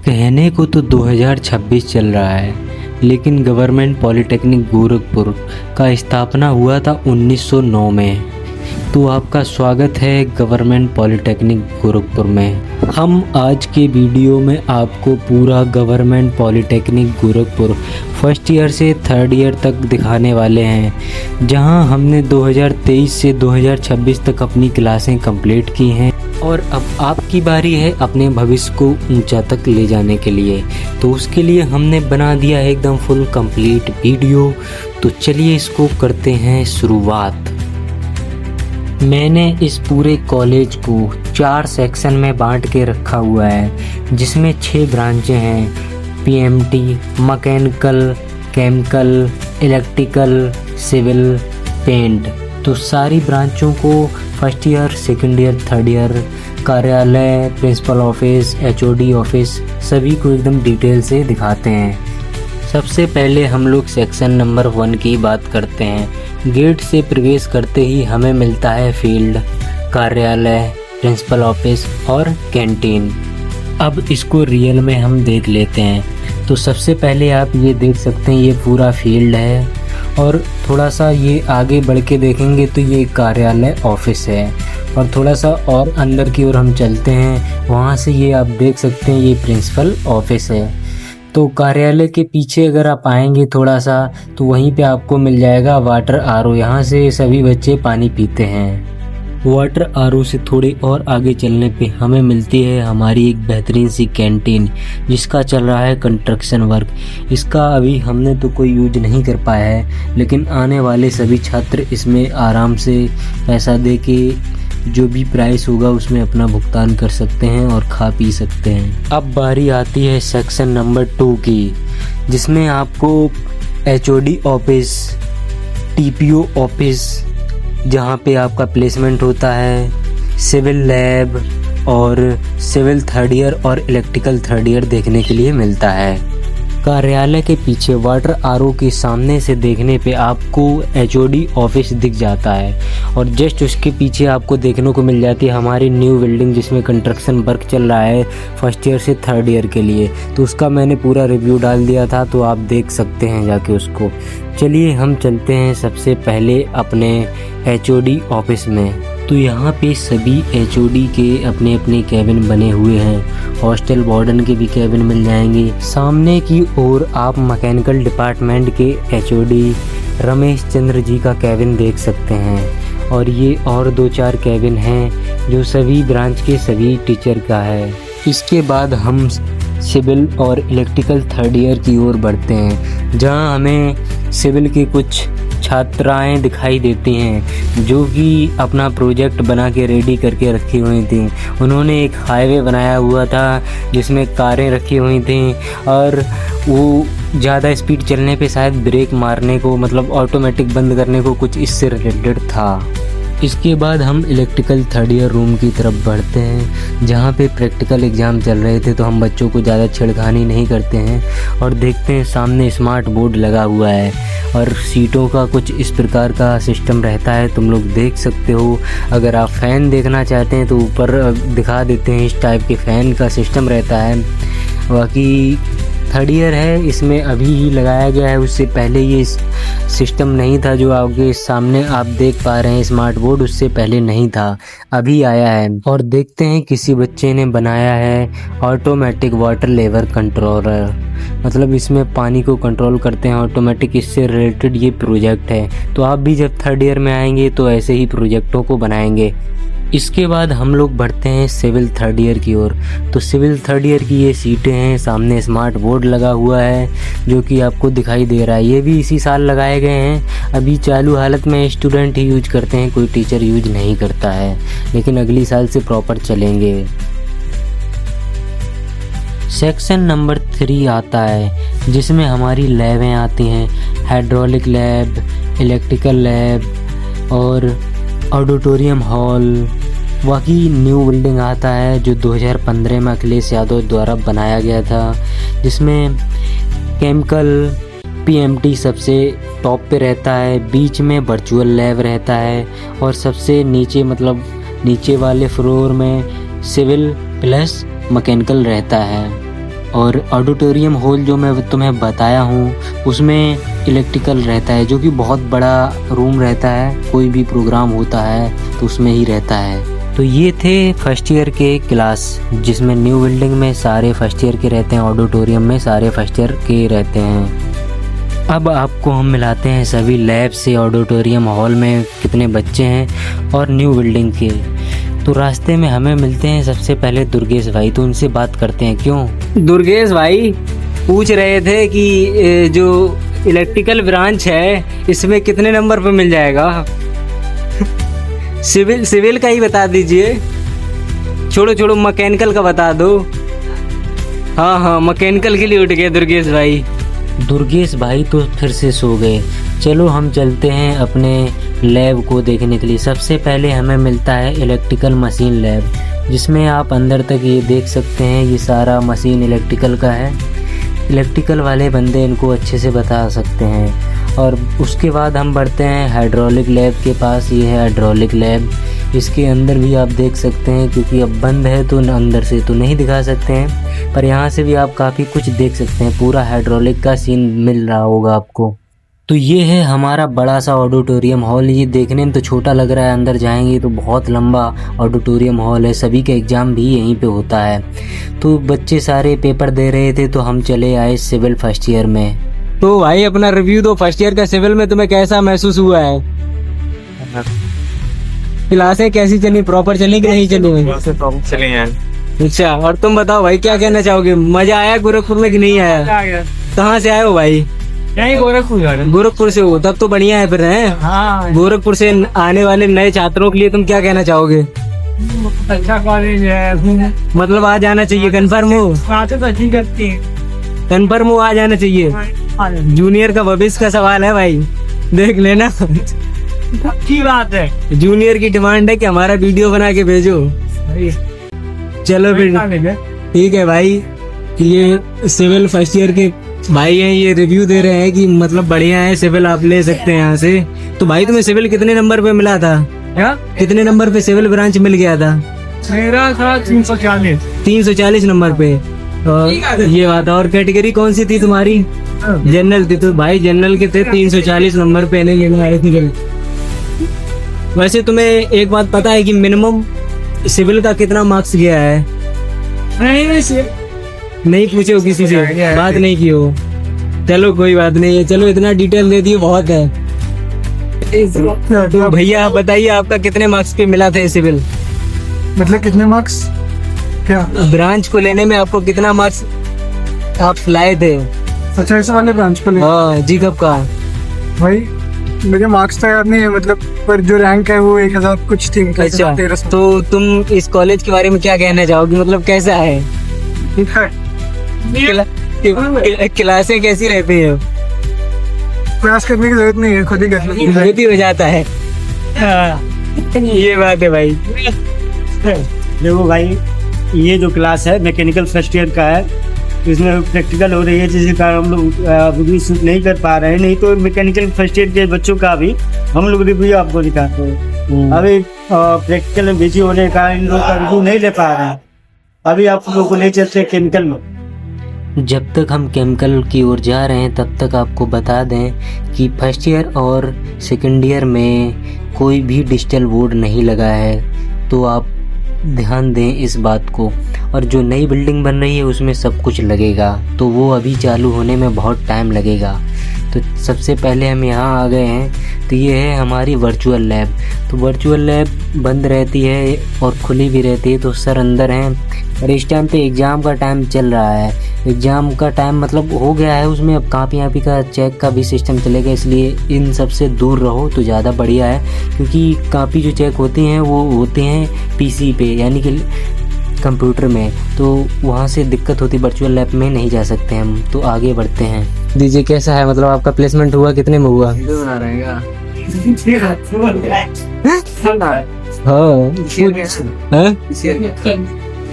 कहने को तो 2026 चल रहा है, लेकिन गवर्नमेंट पॉलिटेक्निक गोरखपुर का स्थापना हुआ था 1909 में। तो आपका स्वागत है गवर्नमेंट पॉलिटेक्निक गोरखपुर में। हम आज के वीडियो में आपको पूरा government polytechnic Gorakhpur first year से थर्ड ईयर तक दिखाने वाले हैं, जहां हमने 2023 से 2026 तक अपनी क्लासें कंप्लीट की हैं और अब आपकी बारी है अपने भविष्य को ऊंचा तक ले जाने के लिए। तो उसके लिए हमने बना दिया है एकदम फुल कंप्लीट वीडियो। तो चलिए इसको करते हैं शुरुआत। मैंने इस पूरे कॉलेज को 4 सेक्शन में बांट के रखा हुआ है, जिसमें 6 ब्रांचें हैं: PMT, mechanical, chemical, electrical, civil, paint. तो सारी ब्रांचों को first year, second year, third year, कार्यालय, प्रिंसिपल ऑफिस, एचओडी ऑफिस सभी को एकदम डिटेल से दिखाते हैं। सबसे पहले हम लोग सेक्शन नंबर 1 की बात करते हैं। गेट से प्रवेश करते ही हमें मिलता है फील्ड, कार्यालय, प्रिंसिपल ऑफिस और कैंटीन। अब इसको रियल में हम देख लेते हैं। तो सबसे पहले आप ये देख सकते हैं, ये पूरा फील्ड है और थोड़ा सा ये आगे बढ़ के देखेंगे तो ये कार्यालय ऑफिस है। और थोड़ा सा और अंदर की ओर हम चलते हैं, वहाँ से ये आप देख सकते हैं ये प्रिंसिपल ऑफिस है। तो कार्यालय के पीछे अगर आप आएंगे थोड़ा सा तो वहीं पे आपको मिल जाएगा वाटर आरओ। यहाँ से सभी बच्चे पानी पीते हैं। वाटर आरओ से थोड़े और आगे चलने पे हमें मिलती है हमारी एक बेहतरीन सी कैंटीन, जिसका चल रहा है कंस्ट्रक्शन वर्क। इसका अभी हमने तो कोई यूज नहीं कर पाया है, लेकिन आने वाले सभी छात्र इसमें आराम से पैसा दे के जो भी प्राइस होगा उसमें अपना भुगतान कर सकते हैं और खा पी सकते हैं। अब बारी आती है सेक्शन नंबर 2 की, जिसमें आपको एचओडी ऑफिस, टीपीओ ऑफिस जहाँ पे आपका प्लेसमेंट होता है, सिविल लैब और सिविल थर्ड ईयर और इलेक्ट्रिकल थर्ड ईयर देखने के लिए मिलता है। कार्यालय के पीछे वाटर आरओ के सामने से देखने पे आपको एचओडी ऑफिस दिख जाता है और जस्ट उसके पीछे आपको देखने को मिल जाती है हमारी न्यू बिल्डिंग, जिसमें कंस्ट्रक्शन वर्क चल रहा है फर्स्ट ईयर से थर्ड ईयर के लिए। तो उसका मैंने पूरा रिव्यू डाल दिया था, तो आप देख सकते हैं जाके उसको। चलिए हम चलते हैं सबसे पहले अपने एचओडी ऑफिस में। तो यहाँ पे सभी एचओडी के अपने अपने कैबिन बने हुए हैं। हॉस्टल वार्डन के भी कैबिन मिल जाएंगे। सामने की ओर आप मैकेनिकल डिपार्टमेंट के एचओडी रमेश चंद्र जी का कैबिन देख सकते हैं और ये और 2-4 कैबिन हैं जो सभी ब्रांच के सभी टीचर का है। इसके बाद हम सिविल और इलेक्ट्रिकल थर्ड ईयर की ओर बढ़ते हैं, जहाँ हमें सिविल के कुछ छात्राएं दिखाई देती हैं जो कि अपना प्रोजेक्ट बना के रेडी करके रखी हुई थी। उन्होंने एक हाईवे बनाया हुआ था जिसमें कारें रखी हुई थी और वो ज़्यादा स्पीड चलने पे शायद ब्रेक मारने को, मतलब ऑटोमेटिक बंद करने को, कुछ इससे रिलेटेड था। इसके बाद हम इलेक्ट्रिकल थर्ड ईयर रूम की तरफ बढ़ते हैं, जहाँ पे प्रैक्टिकल एग्ज़ाम चल रहे थे। तो हम बच्चों को ज़्यादा छेड़खानी नहीं करते हैं और देखते हैं सामने स्मार्ट बोर्ड लगा हुआ है और सीटों का कुछ इस प्रकार का सिस्टम रहता है, तुम लोग देख सकते हो। अगर आप फ़ैन देखना चाहते हैं तो ऊपर दिखा देते हैं, इस टाइप के फ़ैन का सिस्टम रहता है। बाकी थर्ड ईयर है, इसमें अभी ही लगाया गया है, उससे पहले ये सिस्टम नहीं था। जो आगे सामने आप देख पा रहे हैं स्मार्ट बोर्ड, उससे पहले नहीं था, अभी आया है। और देखते हैं किसी बच्चे ने बनाया है ऑटोमेटिक वाटर लेवल कंट्रोलर, मतलब इसमें पानी को कंट्रोल करते हैं ऑटोमेटिक। इससे रिलेटेड ये प्रोजेक्ट है। तो आप भी जब थर्ड ईयर में आएंगे तो ऐसे ही प्रोजेक्टों को बनाएंगे। इसके बाद हम लोग बढ़ते हैं सिविल थर्ड ईयर की ओर। तो सिविल थर्ड ईयर की ये सीटें हैं, सामने स्मार्ट बोर्ड लगा हुआ है जो कि आपको दिखाई दे रहा है। ये भी इसी साल लगाए गए हैं, अभी चालू हालत में स्टूडेंट ही यूज करते हैं, कोई टीचर यूज नहीं करता है, लेकिन अगली साल से प्रॉपर चलेंगे। सेक्शन नंबर 3 आता है, जिसमें हमारी लैबें आती हैं: हाइड्रोलिक लैब, इलेक्ट्रिकल लैब और ऑडिटोरियम हॉल। बाकी न्यू बिल्डिंग आता है जो 2015 में अखिलेश यादव द्वारा बनाया गया था, जिसमें केमिकल, पीएमटी सबसे टॉप पे रहता है, बीच में वर्चुअल लैब रहता है और सबसे नीचे, मतलब नीचे वाले फ्लोर में सिविल प्लस मैकेनिकल रहता है। और ऑडिटोरियम हॉल जो मैं तुम्हें बताया हूँ उसमें इलेक्ट्रिकल रहता है, जो कि बहुत बड़ा रूम रहता है, कोई भी प्रोग्राम होता है तो उसमें ही रहता है। तो ये थे फर्स्ट ईयर के क्लास, जिसमें न्यू बिल्डिंग में सारे फर्स्ट ईयर के रहते हैं, ऑडिटोरियम में सारे फर्स्ट ईयर के रहते हैं। अब आपको हम मिलाते हैं सभी लैब से, ऑडिटोरियम हॉल में कितने बच्चे हैं और न्यू बिल्डिंग के। तो रास्ते में हमें मिलते हैं सबसे पहले दुर्गेश भाई, तो उनसे बात करते हैं। क्यों दुर्गेश भाई पूछ रहे थे कि जो इलेक्ट्रिकल ब्रांच है इसमें कितने नंबर पर मिल जाएगा? सिविल का ही बता दीजिए, छोड़ो मैकेनिकल का बता दो। हाँ मैकेनिकल के लिए उठ गए दुर्गेश भाई तो फिर से सो गए। चलो हम चलते हैं अपने लैब को देखने के लिए। सबसे पहले हमें मिलता है इलेक्ट्रिकल मशीन लैब, जिसमें आप अंदर तक ये देख सकते हैं, ये सारा मशीन इलेक्ट्रिकल का है। इलेक्ट्रिकल वाले बंदे इनको अच्छे से बता सकते हैं। और उसके बाद हम बढ़ते हैं हाइड्रोलिक लैब के पास। ये है हाइड्रोलिक लैब, इसके अंदर भी आप देख सकते हैं, क्योंकि अब बंद है तो अंदर से तो नहीं दिखा सकते हैं, पर यहाँ से भी आप काफ़ी कुछ देख सकते हैं। पूरा हाइड्रोलिक का सीन मिल रहा होगा आपको। तो ये है हमारा बड़ा सा ऑडिटोरियम हॉल। ये देखने में तो छोटा लग रहा है, अंदर जाएंगे तो बहुत लंबा ऑडिटोरियम हॉल है। सभी का एग्ज़ाम भी यहीं पे होता है। तो बच्चे सारे पेपर दे रहे थे तो हम चले आए सिविल फर्स्ट ईयर में। तो भाई अपना रिव्यू दो, फर्स्ट ईयर का सिविल में तुम्हें कैसा महसूस हुआ है? क्लासें कैसी चली, प्रॉपर चली कि नहीं चली? चली हैं। अच्छा, और तुम बताओ भाई क्या कहना चाहोगे? मजा आया गोरखपुर में कि नहीं आया? कहाँ से आए हो भाई? यही गोरखपुर से हो, तब तो बढ़िया है फिर है। हाँ, गोरखपुर से आने वाले नए छात्रों के लिए तुम क्या कहना चाहोगे? अच्छा कॉलेज है, मतलब आ जाना चाहिए, कन्फर्म हो? बातें तो अच्छी करती है, कन्फर्म हो, आ जाना चाहिए। जूनियर का भविष्य का सवाल है भाई, देख लेना। अच्छी बात है। जूनियर की डिमांड है कि हमारा वीडियो बना के भेजो। चलो फिर ठीक है भाई। ये सिविल फर्स्ट ईयर के भाई हैं, ये रिव्यू दे रहे हैं कि मतलब बढ़िया है, सिविल आप ले सकते हैं यहाँ से। तो भाई तुम्हें सिविल कितने नंबर पे मिला था? कितने नंबर पे सिविल ब्रांच मिल गया था? मेरा था 340 नंबर पे। और ये बात, और कैटेगरी कौन सी थी तुम्हारी? जनरल थी। तो भाई जनरल के थे 340 नंबर पे नहीं। वैसे तुम्हें एक बात पता है कि मिनिमम सिविल का कितना मार्क्स गया है? नहीं पूछे हो किसी से, बात नहीं की हो? चलो कोई बात नहीं है, चलो इतना डिटेल दे दिए बहुत है। तो भैया आप बताइए आपका कितने मार्क्स पे मिला था सिविल? मतलब कितने मार्क्स? क्या ब्रांच को लेने में आपको कितना मार्क्स आप लाए थे? अच्छा, इस वाले ब्रांच को लेने? हाँ जी। कब का? भाई मुझे मार्क्स तो याद नहीं है, मतलब पर जो रैंक है वो 1000 कुछ थी। अच्छा, तो तुम इस कॉलेज के बारे में क्या कहना चाहोगे, मतलब कैसा है? क्लासें कैसी रहती है? प्रयास करने की जरूरत नहीं है, खुद ही खुद ही हो जाता है। ये बात है भाई। देखो भाई, ये जो क्लास है मैकेनिकल फर्स्ट ईयर का है, इसमें प्रैक्टिकल हो रही है, जिसके कारण हम लोग रिव्यू शूट नहीं कर पा रहे हैं। नहीं तो मैकेनिकल फर्स्ट ईयर के बच्चों का भी हम लोग रिव्यू आपको दिखाते हैं। अभी प्रैक्टिकल में बिजी होने के कारण इन लोग का रिव्यू नहीं ले पा रहे हैं। अभी आप लोग को ले चलते हैं केमिकल में। जब तक हम केमिकल की ओर जा रहे हैं तब तक आपको बता दें कि फर्स्ट ईयर और सेकेंड ईयर में कोई भी डिजिटल बोर्ड नहीं लगा है, तो आप ध्यान दें इस बात को। और जो नई बिल्डिंग बन रही है उसमें सब कुछ लगेगा, तो वो अभी चालू होने में बहुत टाइम लगेगा। तो सबसे पहले हम यहाँ आ गए हैं, तो ये है हमारी वर्चुअल लैब। तो वर्चुअल लैब बंद रहती है और खुली भी रहती है। तो सर अंदर हैं और इस टाइम पे एग्ज़ाम का टाइम चल रहा है। एग्ज़ाम का टाइम मतलब हो गया है, उसमें अब कापी का चेक का भी सिस्टम चलेगा, इसलिए इन सब से दूर रहो तो ज़्यादा बढ़िया है। क्योंकि कापी जो चेक होती हैं वो होते हैं पीसी पे, यानी कि कंप्यूटर में, तो वहाँ से दिक्कत होती। वर्चुअल लैब में नहीं जा सकते हम। तो आगे बढ़ते हैं। दीजिए कैसा है, मतलब आपका प्लेसमेंट हुआ, कितने में हुआ?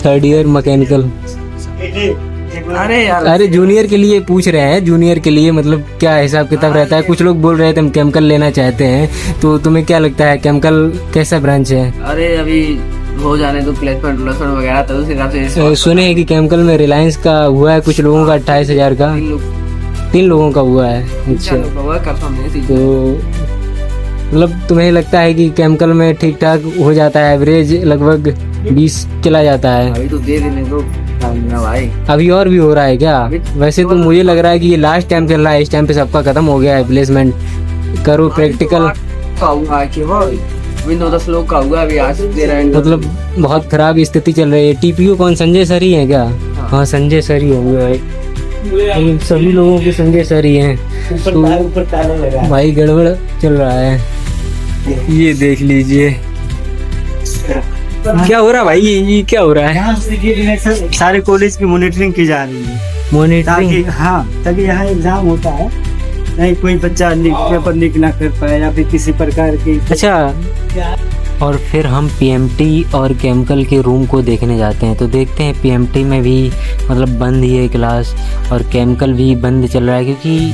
Third year mechanical. अरे जूनियर के लिए पूछ रहे हैं, जूनियर के लिए मतलब क्या हिसाब किताब रहता है? कुछ लोग बोल रहे थे हम केमिकल लेना चाहते हैं, तो तुम्हें क्या लगता है केमिकल कैसा ब्रांच है? अरे अभी हो जाने तो प्लेसमेंट वगैरह तो उस हिसाब से सुने हैं कि केमिकल में रिलायंस का हुआ है कुछ लोगों का 28,000 का, 3 लोगों का हुआ है। अच्छा, तो मतलब तुम्हें लगता है कि केमिकल में ठीक ठाक हो जाता है, एवरेज लगभग 20 चला जाता है? अभी तो दे देने दो भाई, अभी और भी हो रहा है क्या? वैसे तो मुझे लग रहा है कि ये लास्ट टाइम चल रहा है, इस टाइम पे सबका खत्म हो गया है, प्लेसमेंट करो प्रैक्टिकल। विंडो 10 लोग का हुआ अभी आज दे रहे हैं। मतलब बहुत खराब स्थिति चल रही है। टीपीयू कौन, संजय सर ही है क्या? हाँ संजय सर ही होंगे भाई, सभी लोगों के संजय सर ही हैं। ऊपर ताला लगा भाई गड़बड़ चल रहा है, ये देख लीजिए क्या हो रहा है भाई, ये क्या हो रहा है? यहाँ से सारे कॉलेज की मॉनिटरिंग की जा रही है, मॉनिटरिंग। ताकि यहाँ एग्जाम होता है, नहीं कोई बच्चा पेपर लीक ना कर पाए या फिर किसी प्रकार की। अच्छा, और फिर हम पीएमटी और केमिकल के रूम को देखने जाते हैं, तो देखते हैं पीएमटी में भी मतलब बंद ही है क्लास, और केमिकल भी बंद चल रहा है क्योंकि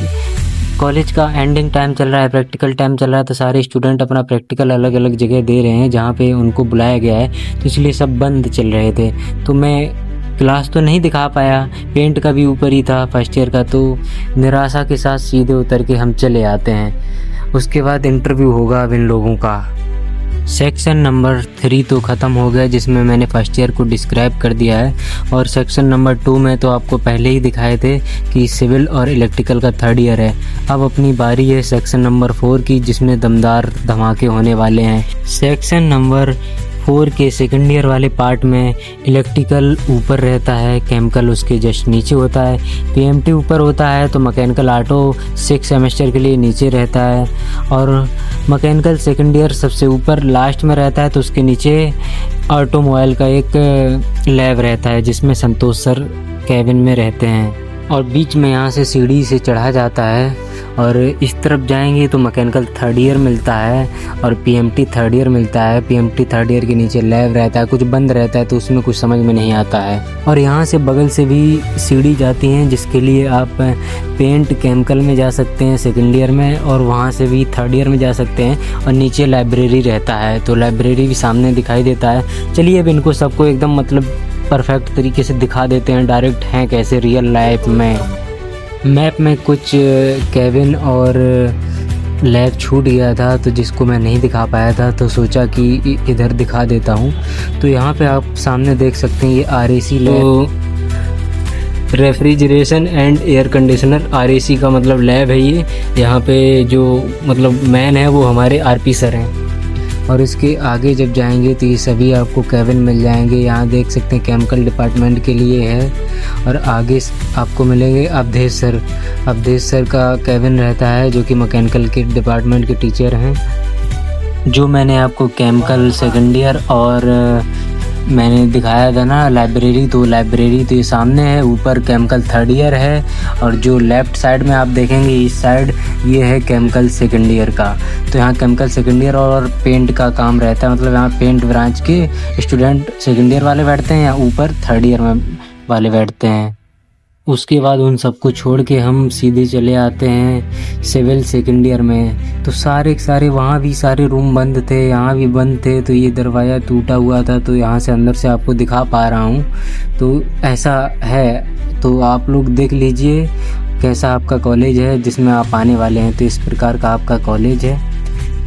कॉलेज का एंडिंग टाइम चल रहा है, प्रैक्टिकल टाइम चल रहा है, तो सारे स्टूडेंट अपना प्रैक्टिकल अलग अलग जगह दे रहे हैं जहाँ पे उनको बुलाया गया है, तो इसलिए सब बंद चल रहे थे। तो मैं क्लास तो नहीं दिखा पाया, पेंट का भी ऊपर ही था फर्स्ट ईयर का, तो निराशा के साथ सीधे उतर के हम चले आते हैं। उसके बाद इंटरव्यू होगा अब इन लोगों का। सेक्शन नंबर 3 तो ख़त्म हो गया, जिसमें मैंने फर्स्ट ईयर को डिस्क्राइब कर दिया है, और सेक्शन नंबर 2 में तो आपको पहले ही दिखाए थे कि सिविल और इलेक्ट्रिकल का 3rd ईयर है। अब अपनी बारी है सेक्शन नंबर 4 की, जिसमें दमदार धमाके होने वाले हैं। सेक्शन नंबर 4 के सेकंड ईयर वाले पार्ट में इलेक्ट्रिकल ऊपर रहता है, केमिकल उसके जस्ट नीचे होता है, पीएमटी ऊपर होता है, तो मैकेनिकल ऑटो 6 सेमेस्टर के लिए नीचे रहता है, और मैकेनिकल सेकंड ईयर सबसे ऊपर लास्ट में रहता है, तो उसके नीचे ऑटोमोबाइल का एक लैब रहता है जिसमें संतोष सर कैबिन में रहते हैं, और बीच में यहाँ से सीढ़ी से चढ़ा जाता है, और इस तरफ जाएंगे तो मैकेनिकल 3rd ईयर मिलता है और पीएमटी 3rd ईयर मिलता है। पीएमटी 3rd ईयर के नीचे लैब रहता है, कुछ बंद रहता है तो उसमें कुछ समझ में नहीं आता है, और यहाँ से बगल से भी सीढ़ी जाती हैं जिसके लिए आप पेंट केमिकल में जा सकते हैं सेकंड ईयर में, और वहाँ से भी 3rd ईयर में जा सकते हैं, और नीचे लाइब्रेरी रहता है, तो लाइब्रेरी भी सामने दिखाई देता है। चलिए अब इनको सबको एकदम मतलब परफेक्ट तरीके से दिखा देते हैं डायरेक्ट हैं कैसे रियल लाइफ में। मैप में कुछ केबिन और लैब छूट गया था, तो जिसको मैं नहीं दिखा पाया था, तो सोचा कि इधर दिखा देता हूँ। तो यहाँ पे आप सामने देख सकते हैं ये RAC lab, refrigeration and air conditioner, RAC का मतलब लैब है ये। यहाँ पे जो मतलब मैन है वो हमारे RP सर हैं, और इसके आगे जब जाएंगे तो ये सभी आपको केबिन मिल जाएंगे। यहाँ देख सकते हैं केमिकल डिपार्टमेंट के लिए है, और आगे आपको मिलेंगे अवधेश सर। अवधेश सर का केबिन रहता है जो कि मैकेनिकल के डिपार्टमेंट के टीचर हैं। जो मैंने आपको केमिकल सेकंड ईयर और मैंने दिखाया था ना लाइब्रेरी, तो लाइब्रेरी तो ये सामने है, ऊपर केमिकल 3rd ईयर है, और जो लेफ़्ट साइड में आप देखेंगे इस साइड ये है केमिकल सेकंड ईयर का। तो यहाँ केमिकल सेकंड ईयर और पेंट का काम रहता है, मतलब यहाँ पेंट ब्रांच के स्टूडेंट सेकंड ईयर वाले बैठते हैं, या ऊपर 3rd ईयर में वाले बैठते हैं। उसके बाद उन सबको छोड़ के हम सीधे चले आते हैं सिविल सेकंड ईयर में। तो सारे वहाँ भी सारे रूम बंद थे, यहाँ भी बंद थे, तो ये दरवाज़ा टूटा हुआ था, तो यहाँ से अंदर से आपको दिखा पा रहा हूँ। तो ऐसा है, तो आप लोग देख लीजिए कैसा आपका कॉलेज है जिसमें आप आने वाले हैं। तो इस प्रकार का आपका कॉलेज है,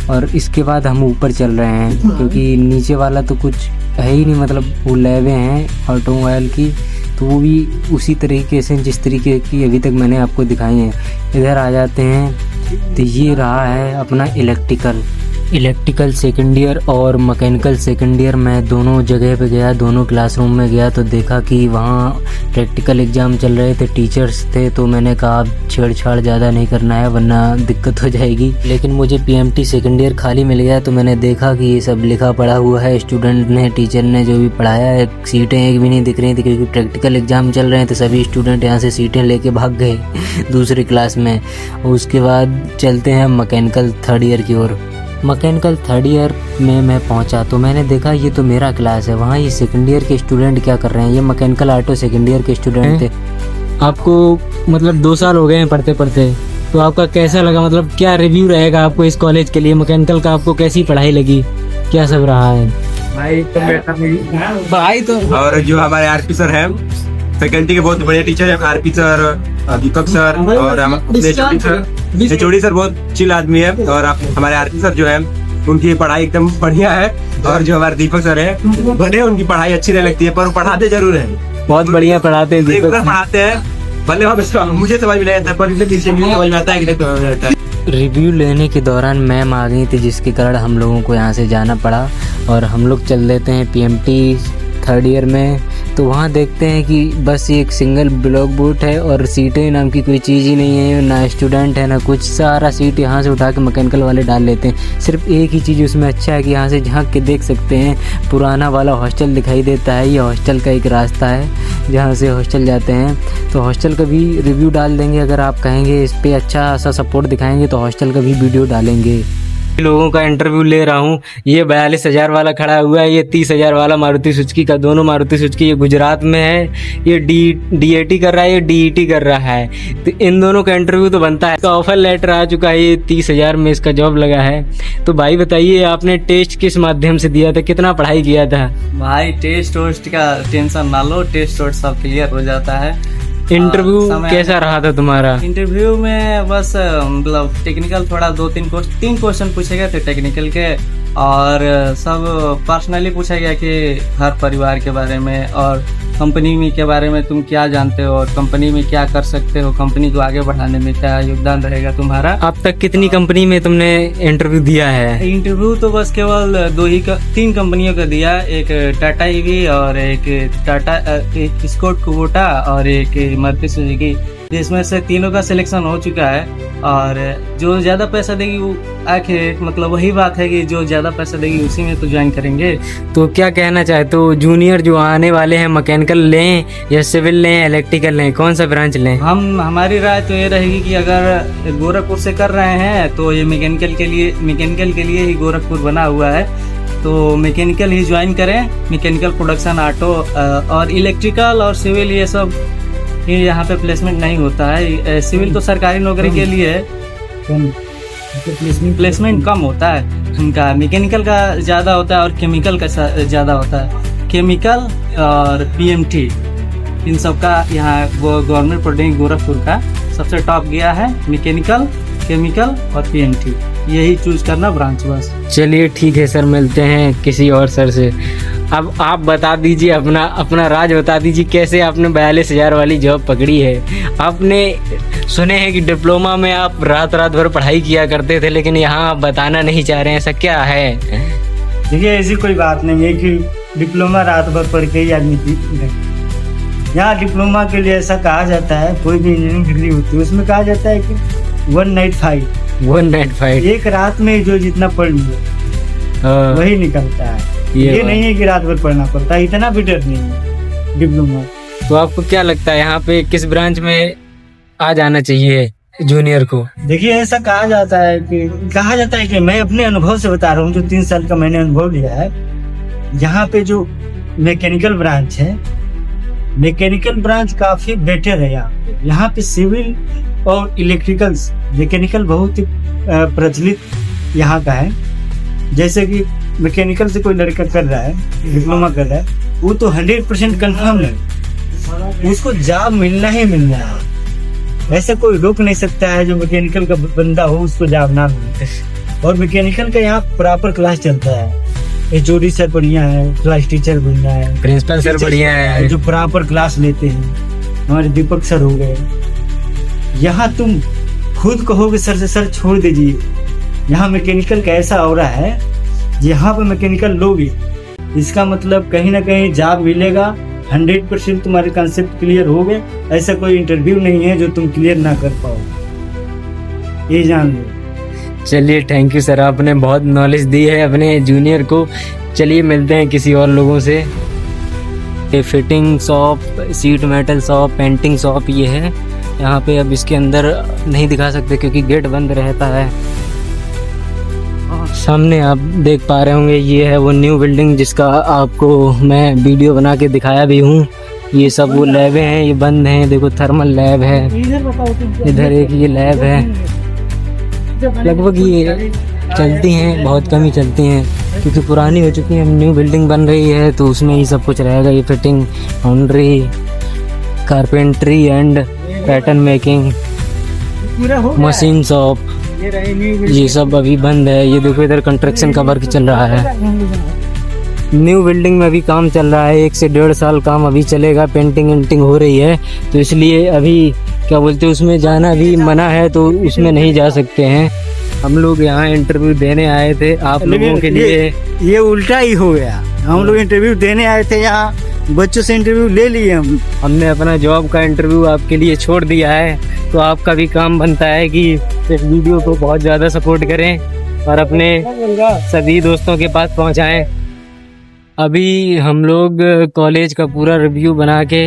और इसके बाद हम ऊपर चल रहे हैं क्योंकि नीचे वाला तो कुछ है ही नहीं, मतलब वो लैबें हैं ऑटोमोबाइल की, तो वो भी उसी तरीके से जिस तरीके की अभी तक मैंने आपको दिखाई हैं। इधर आ जाते हैं, तो ये रहा है अपना इलेक्ट्रिकल सेकंड ईयर और मैकेनिकल सेकंड ईयर। मैं दोनों जगह पे गया, दोनों क्लासरूम में गया, तो देखा कि वहाँ प्रैक्टिकल एग्ज़ाम चल रहे थे, टीचर्स थे, तो मैंने कहा छेड़छाड़ ज़्यादा नहीं करना है वरना दिक्कत हो जाएगी। लेकिन मुझे पीएमटी सेकंड ईयर खाली मिल गया, तो मैंने देखा कि ये सब लिखा पढ़ा हुआ है, स्टूडेंट ने टीचर ने जो भी पढ़ाया है, सीटें एक भी नहीं दिख रही थी क्योंकि प्रैक्टिकल एग्ज़ाम चल रहे हैं, तो सभी स्टूडेंट यहाँ से सीटें लेके भाग गए दूसरी क्लास में। उसके बाद चलते हैं मैकेनिकल 3rd ईयर की ओर। मैकेनिकल 3rd ईयर में मैं पहुंचा तो मैंने देखा ये तो मेरा क्लास है, वहाँ ये सेकंड ईयर के स्टूडेंट क्या कर रहे हैं। ये मैकेनिकल ऑटो सेकंड ईयर के स्टूडेंट थे। आपको मतलब 2 साल हो गए हैं पढ़ते पढ़ते, तो आपका कैसा लगा, मतलब क्या रिव्यू रहेगा आपको इस कॉलेज के लिए? मैकेनिकल का आपको कैसी पढ़ाई लगी, क्या सब रहा है? भाई तो और जो हमारे आरपी सर हैं फैकल्टी के बहुत बड़े टीचर हैं, आरपी सर, दीपक सर और HOD सर बहुत चिल आदमी है। और हमारे आरपी सर जो है उनकी पढ़ाई एकदम बढ़िया है। और जो हमारे दीपक सर है भले उनकी पढ़ाई अच्छी नहीं लगती है पर वो पढ़ाते जरूर है, बहुत बढ़िया पढ़ाते हैं दीपक। पढ़ाते हैं भले वहाँ मुझे समझ में नहीं आता पर समझ में आता है कि नहीं समझ में आता है। रिव्यू लेने के दौरान मैम आ गई थी जिसके कारण हम लोगों को यहाँ से जाना पड़ा और हम लोग चल देते हैं PMT 3rd ईयर में। तो वहाँ देखते हैं कि बस एक सिंगल ब्लॉक बोट है और सीटें नाम की कोई चीज़ ही नहीं है, ना स्टूडेंट है ना कुछ, सारा सीट यहाँ से उठा के मैकेनिकल वाले डाल लेते हैं। सिर्फ एक ही चीज़ उसमें अच्छा है कि यहाँ से झांक के देख सकते हैं पुराना वाला हॉस्टल दिखाई देता है। ये हॉस्टल का एक रास्ता है जहाँ से हॉस्टल जाते हैं। तो हॉस्टल का भी रिव्यू डाल देंगे, अगर आप कहेंगे इस पर अच्छा सा सपोर्ट दिखाएंगे तो हॉस्टल का भी वीडियो डालेंगे। लोगों का इंटरव्यू ले रहा हूँ। ये 42,000 वाला खड़ा हुआ है, ये 30,000 वाला मारुति सुजुकी का, दोनों मारुति सुजुकी ये गुजरात में है। ये DAT कर रहा है, ये DET कर रहा है। तो इन दोनों का इंटरव्यू तो बनता है। इसका ऑफर लेटर आ चुका है, ये 30,000 में इसका जॉब लगा है। तो भाई बताइए आपने टेस्ट किस माध्यम से दिया था, कितना पढ़ाई किया था? भाई टेस्ट वोस्ट का टेंशन ना लो, टेस्ट वोस्ट सब क्लियर हो जाता है। इंटरव्यू कैसा रहा था तुम्हारा? इंटरव्यू में बस मतलब टेक्निकल थोड़ा 3 क्वेश्चन पूछे गए थे टेक्निकल के, और सब पर्सनली पूछा गया कि हर परिवार के बारे में और कंपनी में के बारे में तुम क्या जानते हो और कंपनी में क्या कर सकते हो, कंपनी को आगे बढ़ाने में क्या योगदान रहेगा तुम्हारा। अब तक कितनी कंपनी में तुमने इंटरव्यू दिया है? इंटरव्यू तो बस केवल 3 कंपनियों का दिया, एक टाटा ईवी और एक टाटा स्कॉट कुबोटा और एक मारुति सुजुकी, जिसमें से तीनों का सिलेक्शन हो चुका है। और जो ज़्यादा पैसा देगी वो आखिर मतलब वही बात है कि जो ज़्यादा पैसा देगी उसी में तो ज्वाइन करेंगे। तो क्या कहना चाहे तो जूनियर जो आने वाले हैं मैकेनिकल लें या सिविल लें, इलेक्ट्रिकल लें, कौन सा ब्रांच लें? हमारी राय तो ये रहेगी कि अगर गोरखपुर से कर रहे हैं तो ये मैकेनिकल के लिए ही गोरखपुर बना हुआ है, तो मैकेनिकल ही ज्वाइन करें। मैकेनिकल, प्रोडक्शन, ऑटो और इलेक्ट्रिकल और सिविल ये सब यहाँ पे प्लेसमेंट नहीं होता है। सिविल तो सरकारी नौकरी के लिए है, प्लेसमेंट कम होता है उनका। मैकेनिकल का ज़्यादा होता है और केमिकल का ज़्यादा होता है। केमिकल और PMT इन सब का यहाँ गवर्नमेंट पॉलिटेक्निक गोरखपुर का सबसे टॉप गया है। मैकेनिकल, केमिकल और PMT यही चूज करना ब्रांच बस। चलिए ठीक है सर, मिलते हैं किसी और सर से। अब आप बता दीजिए, अपना राज बता दीजिए, कैसे आपने 42,000 वाली जॉब पकड़ी है? आपने सुने हैं कि डिप्लोमा में आप रात भर पढ़ाई किया करते थे, लेकिन यहाँ आप बताना नहीं चाह रहे हैं, ऐसा क्या है? देखिए ऐसी कोई बात नहीं है कि डिप्लोमा रात भर पढ़ के ही आदमी यहाँ डिप्लोमा के लिए ऐसा कहा जाता है, कोई भी इंजीनियरिंग डिग्री होती है उसमें कहा जाता है कि 1 नाइट फाइट, एक रात में जो जितना पढ़ लिया वही निकलता है। ये नहीं है कि रात भर पढ़ना पड़ता है, इतना भी डर नहीं है डिप्लोमा। तो आपको क्या लगता है यहाँ पे किस ब्रांच में आ जाना चाहिए जूनियर को? देखिए ऐसा कहा जाता है कि मैं अपने अनुभव से बता रहा हूँ, जो 3 साल का मैंने अनुभव लिया है। यहाँ पे जो मैकेनिकल ब्रांच है, मैकेनिकल ब्रांच काफी बेटर है। यहाँ पे सिविल और इलेक्ट्रिकल, मैकेनिकल बहुत ही प्रचलित यहाँ का है। जैसे कि मैकेनिकल से कोई लड़का कर रहा है, डिप्लोमा कर रहा है, वो तो 100% कन्फर्म है, उसको जॉब मिलना ही मिलना है। ऐसे कोई रोक नहीं सकता है जो मैकेनिकल का बंदा हो उसको जॉब ना मिले। और मैकेनिकल का यहाँ प्रॉपर क्लास चलता है, HOD सर बढ़िया है, क्लास टीचर बढ़िया है, प्रिंसिपल सर बढ़िया है, जो प्रॉपर क्लास लेते हैं। हमारे दीपक सर हो गए। यहाँ तुम खुद कहोगे सर से सर छोड़ दीजिए, यहाँ मैकेनिकल का ऐसा हो रहा है, यहाँ पे मैकेनिकल लोगे इसका मतलब कहीं ना कहीं जॉब मिलेगा। 100% तुम्हारे कंसेप्ट क्लियर हो गए, ऐसा कोई इंटरव्यू नहीं है जो तुम क्लियर ना कर पाओ, ये जान लो। चलिए थैंक यू सर, आपने बहुत नॉलेज दी है अपने जूनियर को। चलिए मिलते हैं किसी और लोगों से। ये fitting shop, seat metal shop, painting shop ये है यहाँ पे। अब इसके अंदर नहीं दिखा सकते क्योंकि गेट बंद रहता है। सामने आप देख पा रहे होंगे ये है वो न्यू बिल्डिंग जिसका आपको मैं वीडियो बना के दिखाया भी हूँ। ये सब वो लैबें हैं, ये बंद हैं। देखो थर्मल लैब है, इधर एक ये लैब है। लगभग ये चलती हैं, बहुत कम ही चलती हैं क्योंकि पुरानी हो चुकी हैं। न्यू बिल्डिंग बन रही है तो उसमें ही सब कुछ रहेगा, ये fitting, foundry, carpentry and pattern making, machine shop, ये सब अभी बंद है। ये देखो इधर कंस्ट्रक्शन का वर्क चल रहा है। न्यू बिल्डिंग में अभी काम चल रहा है, 1 से 1.5 साल काम अभी चलेगा। पेंटिंग वेंटिंग हो रही है तो इसलिए अभी क्या बोलते हैं उसमें जाना भी मना है, तो उसमें नहीं जा सकते हैं। हम लोग यहाँ इंटरव्यू देने आए थे आप लोगों के लिए। ये उल्टा ही हो गया। हम लोग इंटरव्यू देने आए थे, यहाँ बच्चों से इंटरव्यू ले लिए हमने अपना जॉब का इंटरव्यू आपके लिए छोड़ दिया है, तो आपका भी काम बनता है कि इस वीडियो को बहुत ज़्यादा सपोर्ट करें और अपने सभी दोस्तों के पास पहुँचाएं। अभी हम लोग कॉलेज का पूरा रिव्यू बना के,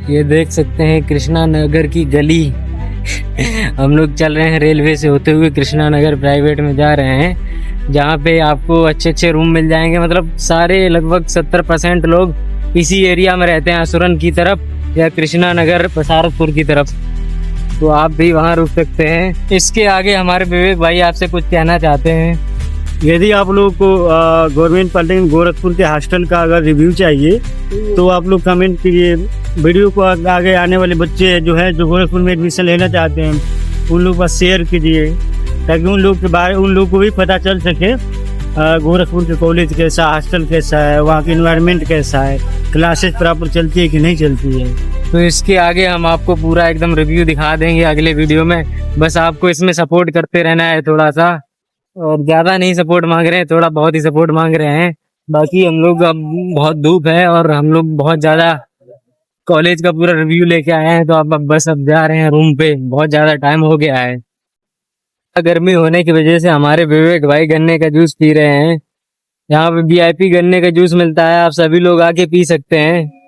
ये देख सकते हैं कृष्णा नगर की गली हम लोग चल रहे हैं रेलवे से होते हुए कृष्णा नगर प्राइवेट में जा रहे हैं, जहाँ पे आपको अच्छे अच्छे रूम मिल जाएंगे। मतलब सारे लगभग 70% लोग इसी एरिया में रहते हैं, असुरन की तरफ या कृष्णा नगर पसारतपुर की तरफ, तो आप भी वहाँ रुक सकते हैं। इसके आगे हमारे विवेक भाई आपसे कुछ कहना चाहते हैं। यदि आप लोग को गवर्नमेंट पॉलिटेक्निक गोरखपुर के हॉस्टल का अगर रिव्यू चाहिए तो आप लोग कमेंट कीजिए। वीडियो को आगे आने वाले बच्चे जो गोरखपुर में एडमिशन लेना चाहते हैं उन लोग पास शेयर कीजिए, ताकि उन लोग को भी पता चल सके गोरखपुर के कॉलेज कैसा, हॉस्टल कैसा है, वहाँ की इन्वायरमेंट कैसा है, क्लासेस प्रॉपर चलती है कि नहीं चलती है। तो इसके आगे हम आपको पूरा एकदम रिव्यू दिखा देंगे अगले वीडियो में। बस आपको इसमें सपोर्ट करते रहना है थोड़ा सा, और ज़्यादा नहीं सपोर्ट मांग रहे हैं, थोड़ा बहुत ही सपोर्ट मांग रहे हैं। बाकी हम लोग अब बहुत धूप है और हम लोग बहुत ज़्यादा कॉलेज का पूरा रिव्यू लेके आए हैं, तो अब बस अब जा रहे हैं रूम पे, बहुत ज़्यादा टाइम हो गया है। गर्मी होने की वजह से हमारे विवेक भाई गन्ने का जूस पी रहे हैं। यहाँ पे VIP गन्ने का जूस मिलता है, आप सभी लोग आके पी सकते हैं।